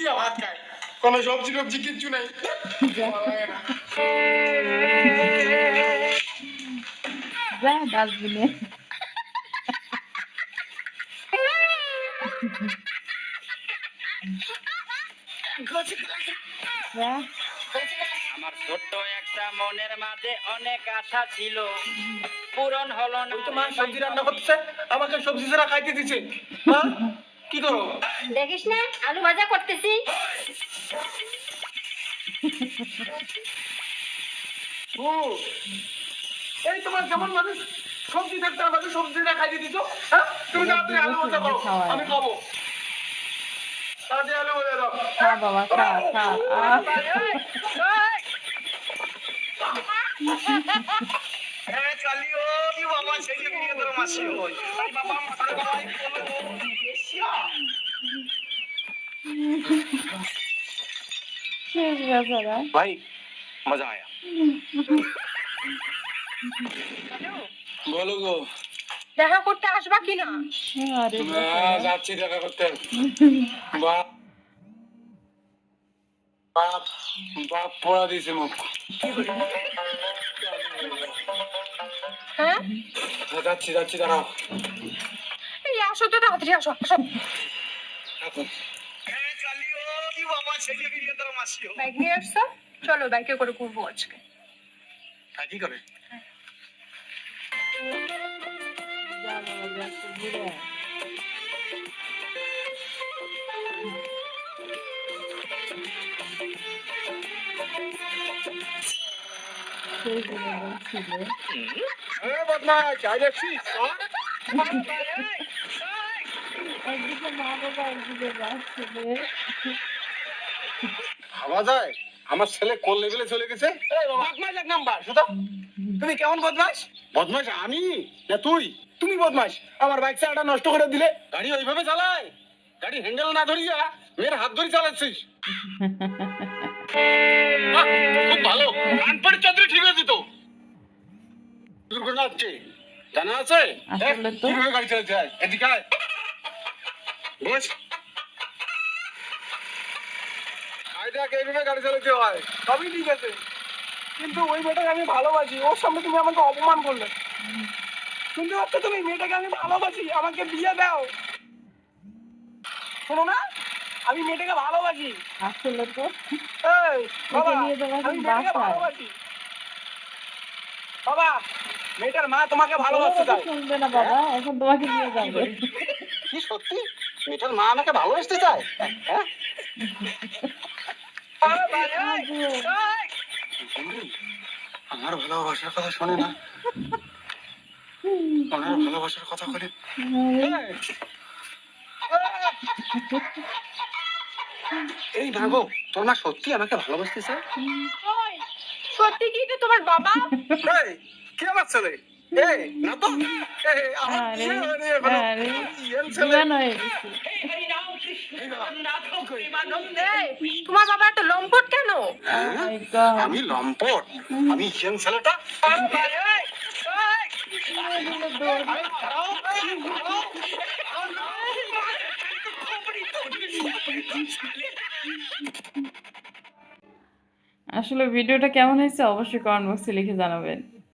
দিয়া ভাত খাই, কোনো সবজি টবজি কিচ্ছু নাই। যা ডাস্টবিনে। আমার ছোট্ট একটা মনের মাঝে অনেক আশা ছিল, পূরণ হলো না। ওই তো মা সবজি রান্না করতেছে, আমাকে সবজি ছাড়া খাইতে দিছে। মা কি করো? দেখিস না আলু ভাজা করতেছি। ও এই তোমার কেমন মানুষ, সবজি থাকতে আমাকে সবজিটা খাইতে দিছো। হ্যাঁ তুমি তাড়াতাড়ি আলু ভাজা করো, আমি খাবো। তাড়াতাড়ি আলু ভাজা দাও। খা বাবা, খা খা। হ্যাঁ চালিও কি বাবা, সেই যে বিয়ে তোর মাসি হই। আরে বাবা মাথাটা গলায় বলো এসিয়া। শেষ বেচারা। ভাই মজা আয়া। বলো গো, দেখা করতে আসবা কিনা? আরে যাচ্ছি দেখা করতে। বাপ বাপ বাপ পড়া দিয়েছে মুখ। হ্যাঁ যাচ্ছি যাচ্ছি, দাঁড়াও। এই আসো তো, তাড়াতাড়ি আসো আসো। হ্যাঁ চালিও কি বাবা, সেই যে বিয়ে তোর মাসি হই। বাইক নিয়ে আসছো, চলো বাইকে করে ঘুরবো আজকে। হ্যাঁ কি করে? যা বাবা, যা একটু ঘুরে আয়। সেই দিনে বলছিলে বদমাশ আই দেখছিস? একদিকে মা বাবা, একদিকে ছেলে। ভাবা যায় আমার ছেলে কোন লেভেলে চলে গেছে। বদমাশ এক নাম্বার। শুধু তুমি কেমন বদমাশ? বদমাশ আমি না তুই? তুমি বদমাশ, আমার বাইক চালাটা নষ্ট করে দিলে। গাড়ি ওইভাবে চালায়, গাড়ি হ্যান্ডেল না ধরিয়া মেয়ের হাত ধরে চালাচ্ছিস। বাহ, খুব ভালো, কানপাড়ি চৌধুরী ঠিক আছে তো। দুর্ঘটনা হচ্ছে জানা আছে? আসলে তো কিভাবে গাড়ি চালাতে হয়, এদিকে আয়। বস আইডিয়াকে এইভাবে গাড়ি চালাতে হয়, সবই ঠিক আছে, কিন্তু ওই মেয়েটাকে আমি ভালোবাসি, ওর সামনে তুমি আমাকে অপমান করলে। শুনতে পাচ্ছ তুমি? মেয়েটাকে আমি ভালোবাসি, আমাকে বিয়ে দাও। শোনো না, আমি মেয়েটাকে ভালোবাসি। আসলে তো এই বাবা, নিয়ে যাবো আমি মেয়েটাকে বাসায়। ভালোবাসি। বাবা, মেয়েটার মা তোমাকে ভালোবাসতে চায়। শুনবে না বাবা, এখন তোমাকে নিয়ে যাবে। কি সত্যি মেয়েটার মা আমাকে ভালোবাসতে চায়? হ্যাঁ আমার ভালোবাসার কথা শোনে না, আমার ভালোবাসার কথা বলে। এই না গো, তোর মা সত্যি আমাকে ভালোবাসতে চায়? ওই, সত্যি কি এটা তোমার বাবা? এই কে আমার ছেলে? এই না তো, এই আমার আরে বিয়ে হয়নি এখনো। আরে ইয়েল ছেলে। জীবন হয়ে গেছে। এই, তোমার বাবা এত লম্পট কেন? হ্যাঁ? My God. আমি লম্পট, আমি ইয়েল ছেলেটা। আসলে ভিডিওটা কেমন হয়েছে অবশ্যই কমেন্ট বক্সে লিখে জানাবেন।